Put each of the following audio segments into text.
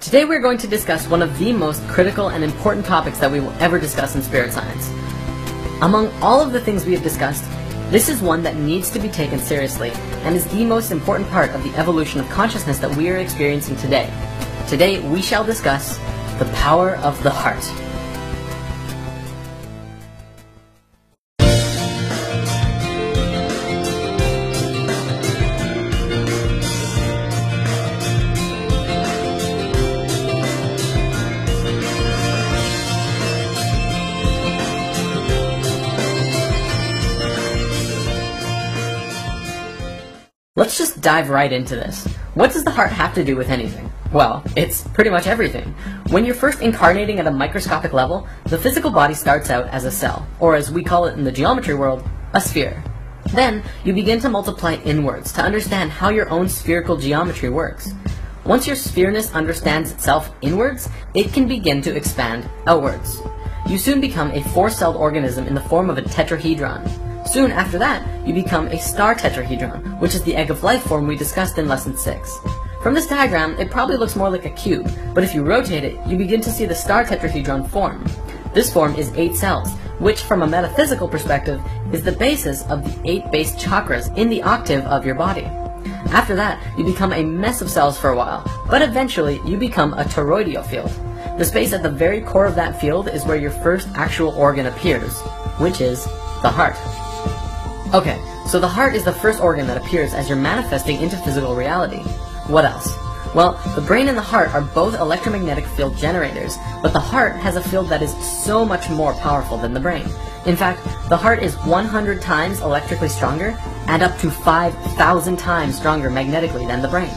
Today we're going to discuss one of the most critical and important topics that we will ever discuss in spirit science. Among all of the things we have discussed, this is one that needs to be taken seriously and is the most important part of the evolution of consciousness that we are experiencing today. Today we shall discuss the power of the heart. Let's just dive right into this. What does the heart have to do with anything? Well, it's pretty much everything. When you're first incarnating at a microscopic level, the physical body starts out as a cell, or as we call it in the geometry world, a sphere. Then, you begin to multiply inwards to understand how your own spherical geometry works. Once your sphereness understands itself inwards, it can begin to expand outwards. You soon become a four-celled organism in the form of a tetrahedron. Soon after that, you become a star tetrahedron, which is the egg of life form we discussed in lesson 6. From this diagram, it probably looks more like a cube, but if you rotate it, you begin to see the star tetrahedron form. This form is 8 cells, which from a metaphysical perspective is the basis of the 8 base chakras in the octave of your body. After that, you become a mess of cells for a while, but eventually you become a toroidal field. The space at the very core of that field is where your first actual organ appears, which is the heart. Okay, so the heart is the first organ that appears as you're manifesting into physical reality. What else? Well, the brain and the heart are both electromagnetic field generators, but the heart has a field that is so much more powerful than the brain. In fact, the heart is 100 times electrically stronger and up to 5,000 times stronger magnetically than the brain.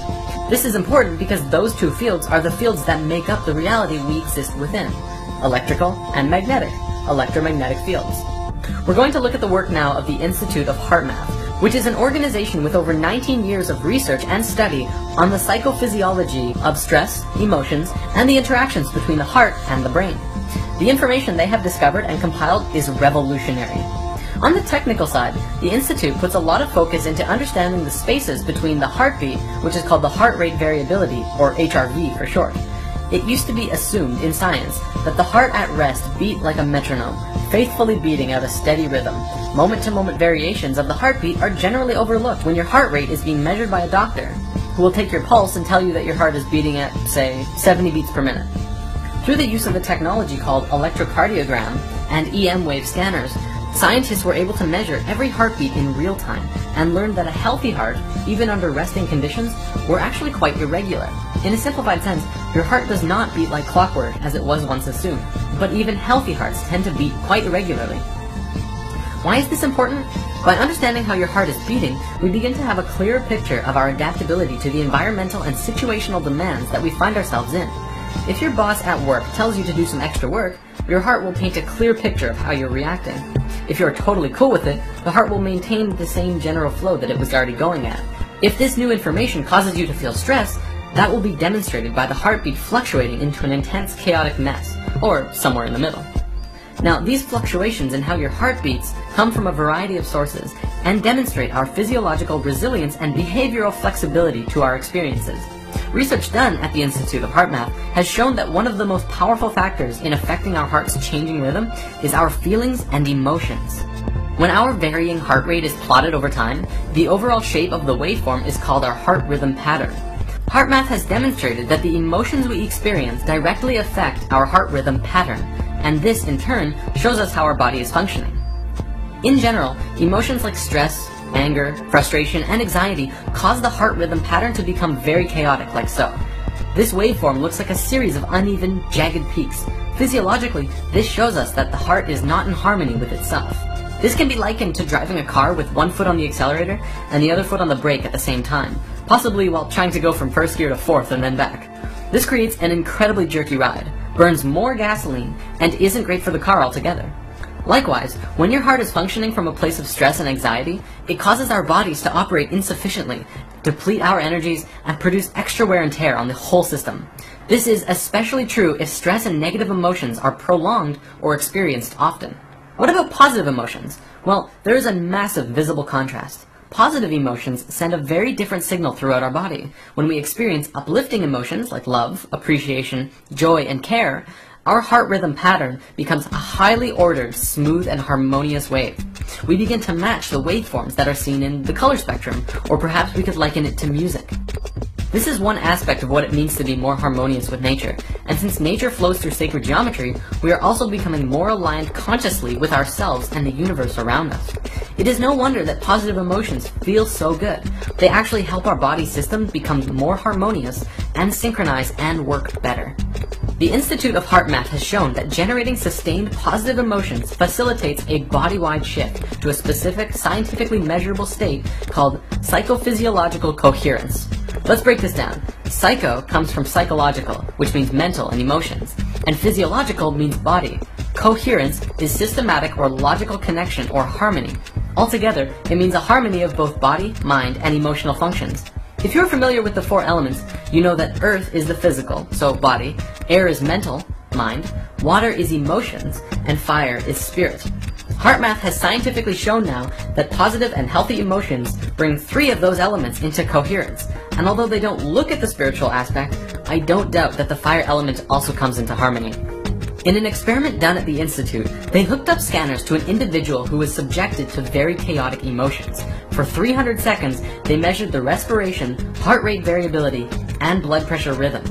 This is important because those two fields are the fields that make up the reality we exist within. Electrical and magnetic, electromagnetic fields. We're going to look at the work now of the Institute of HeartMath, which is an organization with over 19 years of research and study on the psychophysiology of stress, emotions, and the interactions between the heart and the brain. The information they have discovered and compiled is revolutionary. On the technical side, the Institute puts a lot of focus into understanding the spaces between the heartbeat, which is called the heart rate variability, or HRV for short. It used to be assumed in science that the heart at rest beat like a metronome, faithfully beating out a steady rhythm. Moment-to-moment variations of the heartbeat are generally overlooked when your heart rate is being measured by a doctor, who will take your pulse and tell you that your heart is beating at, say, 70 beats per minute. Through the use of a technology called electrocardiogram and EM wave scanners, scientists were able to measure every heartbeat in real time and learned that a healthy heart, even under resting conditions, were actually quite irregular. In a simplified sense, your heart does not beat like clockwork as it was once assumed, but even healthy hearts tend to beat quite irregularly. Why is this important? By understanding how your heart is beating, we begin to have a clearer picture of our adaptability to the environmental and situational demands that we find ourselves in. If your boss at work tells you to do some extra work, your heart will paint a clear picture of how you're reacting. If you're totally cool with it, the heart will maintain the same general flow that it was already going at. If this new information causes you to feel stress, that will be demonstrated by the heartbeat fluctuating into an intense chaotic mess, or somewhere in the middle. Now, these fluctuations in how your heart beats come from a variety of sources and demonstrate our physiological resilience and behavioral flexibility to our experiences. Research done at the Institute of HeartMath has shown that one of the most powerful factors in affecting our heart's changing rhythm is our feelings and emotions. When our varying heart rate is plotted over time, the overall shape of the waveform is called our heart rhythm pattern. HeartMath has demonstrated that the emotions we experience directly affect our heart rhythm pattern, and this, in turn, shows us how our body is functioning. In general, emotions like stress, anger, frustration, and anxiety cause the heart rhythm pattern to become very chaotic, like so. This waveform looks like a series of uneven, jagged peaks. Physiologically, this shows us that the heart is not in harmony with itself. This can be likened to driving a car with one foot on the accelerator and the other foot on the brake at the same time, possibly while trying to go from first gear to fourth and then back. This creates an incredibly jerky ride, burns more gasoline, and isn't great for the car altogether. Likewise, when your heart is functioning from a place of stress and anxiety, it causes our bodies to operate insufficiently, deplete our energies, and produce extra wear and tear on the whole system. This is especially true if stress and negative emotions are prolonged or experienced often. What about positive emotions? Well, there is a massive visible contrast. positive emotions send a very different signal throughout our body. When we experience uplifting emotions like love, appreciation, joy, and care, our heart rhythm pattern becomes a highly ordered, smooth, and harmonious wave. We begin to match the waveforms that are seen in the color spectrum, or perhaps we could liken it to music. This is one aspect of what it means to be more harmonious with nature, and since nature flows through sacred geometry, we are also becoming more aligned consciously with ourselves and the universe around us. It is no wonder that positive emotions feel so good. They actually help our body system become more harmonious and synchronize and work better. The Institute of Heart Math has shown that generating sustained positive emotions facilitates a body-wide shift to a specific scientifically measurable state called psychophysiological coherence. Let's break this down. Psycho comes from psychological, which means mental and emotions, and physiological means body. Coherence is systematic or logical connection or harmony. Altogether, it means a harmony of both body, mind, and emotional functions. If you're familiar with the four elements, you know that earth is the physical, so body, air is mental, mind, water is emotions, and fire is spirit. HeartMath has scientifically shown now that positive and healthy emotions bring 3 of those elements into coherence, and although they don't look at the spiritual aspect, I don't doubt that the fire element also comes into harmony. In an experiment done at the Institute, they hooked up scanners to an individual who was subjected to very chaotic emotions. For 300 seconds, they measured the respiration, heart rate variability, and blood pressure rhythm.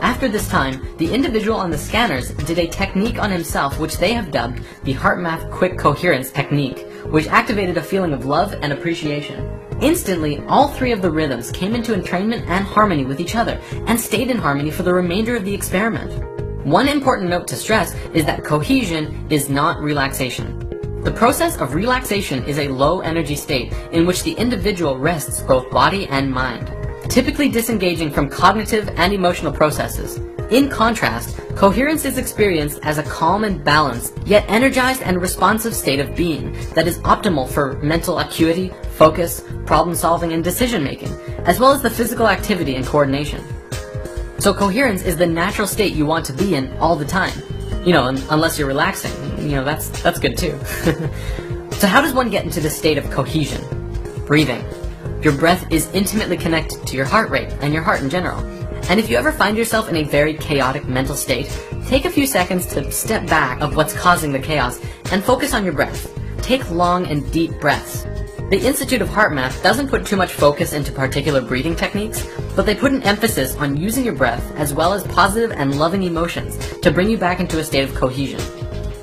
After this time, the individual on the scanners did a technique on himself which they have dubbed the HeartMath Quick Coherence Technique, which activated a feeling of love and appreciation. Instantly, all 3 of the rhythms came into entrainment and harmony with each other, and stayed in harmony for the remainder of the experiment. One important note to stress is that cohesion is not relaxation. The process of relaxation is a low-energy state in which the individual rests both body and mind, typically disengaging from cognitive and emotional processes. In contrast, coherence is experienced as a calm and balanced, yet energized and responsive state of being that is optimal for mental acuity, focus, problem-solving, and decision-making, as well as the physical activity and coordination. So coherence is the natural state you want to be in all the time. You know, unless you're relaxing. You know, that's good too. So how does one get into the state of cohesion? Breathing. Your breath is intimately connected to your heart rate and your heart in general. And if you ever find yourself in a very chaotic mental state, take a few seconds to step back of what's causing the chaos and focus on your breath. Take long and deep breaths. The Institute of Heart Math doesn't put too much focus into particular breathing techniques, but they put an emphasis on using your breath as well as positive and loving emotions to bring you back into a state of cohesion.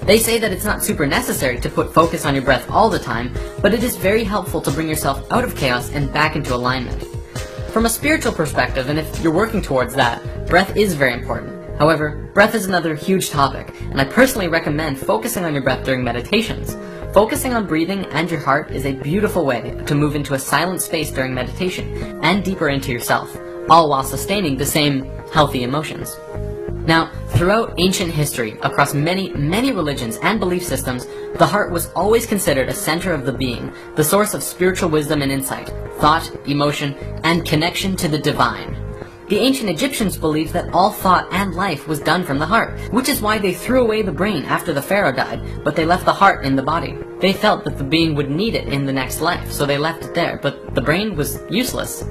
They say that it's not super necessary to put focus on your breath all the time, but it is very helpful to bring yourself out of chaos and back into alignment. From a spiritual perspective, and if you're working towards that, breath is very important. However, breath is another huge topic, and I personally recommend focusing on your breath during meditations. Focusing on breathing and your heart is a beautiful way to move into a silent space during meditation and deeper into yourself, all while sustaining the same healthy emotions. Now, throughout ancient history, across many religions and belief systems, the heart was always considered a center of the being, the source of spiritual wisdom and insight, thought, emotion, and connection to the divine. The ancient Egyptians believed that all thought and life was done from the heart, which is why they threw away the brain after the pharaoh died, but they left the heart in the body. They felt that the being would need it in the next life, so they left it there, but the brain was useless.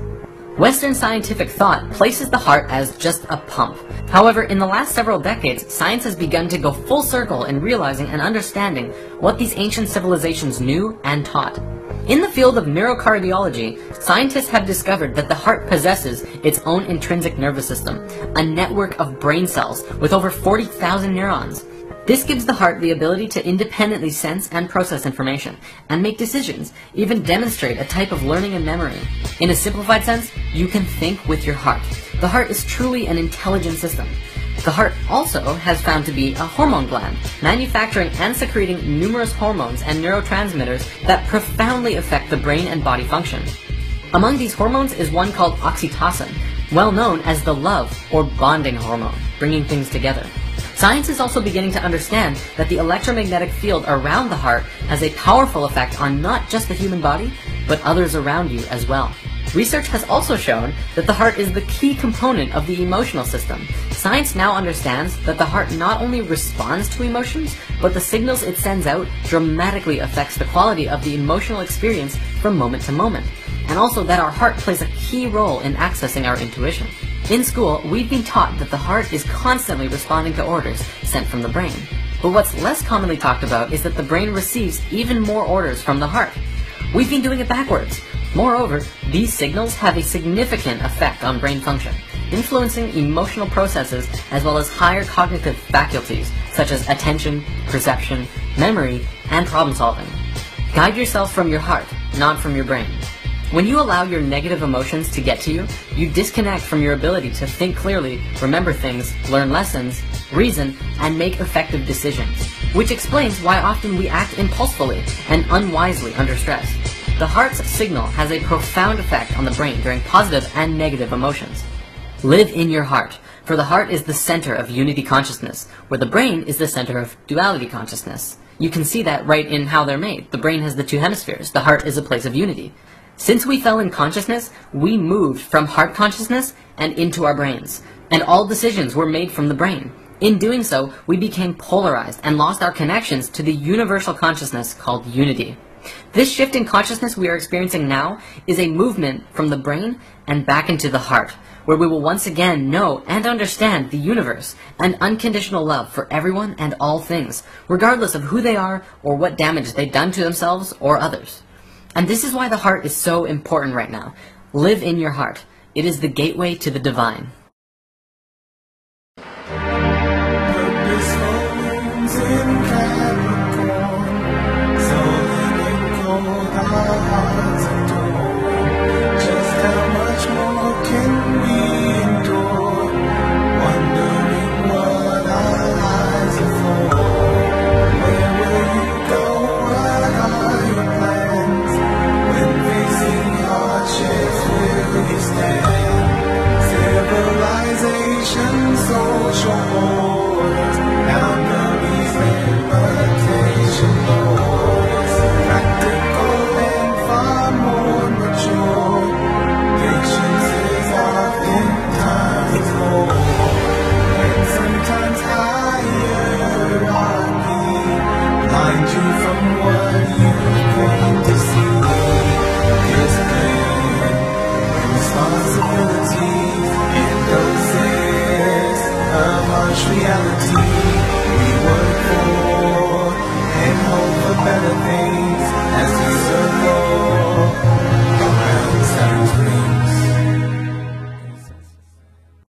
Western scientific thought places the heart as just a pump. However, in the last several decades, science has begun to go full circle in realizing and understanding what these ancient civilizations knew and taught. In the field of neurocardiology, scientists have discovered that the heart possesses its own intrinsic nervous system, a network of brain cells with over 40,000 neurons. This gives the heart the ability to independently sense and process information, and make decisions, even demonstrate a type of learning and memory. In a simplified sense, you can think with your heart. The heart is truly an intelligent system. The heart also has found to be a hormone gland, manufacturing and secreting numerous hormones and neurotransmitters that profoundly affect the brain and body function. Among these hormones is one called oxytocin, well known as the love or bonding hormone, bringing things together. Science is also beginning to understand that the electromagnetic field around the heart has a powerful effect on not just the human body, but others around you as well. Research has also shown that the heart is the key component of the emotional system, Science now understands that the heart not only responds to emotions, but the signals it sends out dramatically affects the quality of the emotional experience from moment to moment, and also that our heart plays a key role in accessing our intuition. In school, we've been taught that the heart is constantly responding to orders sent from the brain. But what's less commonly talked about is that the brain receives even more orders from the heart. We've been doing it backwards. Moreover, these signals have a significant effect on brain function, influencing emotional processes as well as higher cognitive faculties such as attention, perception, memory, and problem solving. Guide yourself from your heart, not from your brain. When you allow your negative emotions to get to you, you disconnect from your ability to think clearly, remember things, learn lessons, reason, and make effective decisions, which explains why often we act impulsively and unwisely under stress. The heart's signal has a profound effect on the brain during positive and negative emotions. Live in your heart, for the heart is the center of unity consciousness, where the brain is the center of duality consciousness. You can see that right in how they're made. The brain has the two hemispheres. The heart is a place of unity. Since we fell in consciousness, we moved from heart consciousness and into our brains, and all decisions were made from the brain. In doing so, we became polarized and lost our connections to the universal consciousness called unity. This shift in consciousness we are experiencing now is a movement from the brain and back into the heart, where we will once again know and understand the universe and unconditional love for everyone and all things, regardless of who they are or what damage they've done to themselves or others. And this is why the heart is so important right now. Live in your heart. It is the gateway to the divine. Civilization, social orders.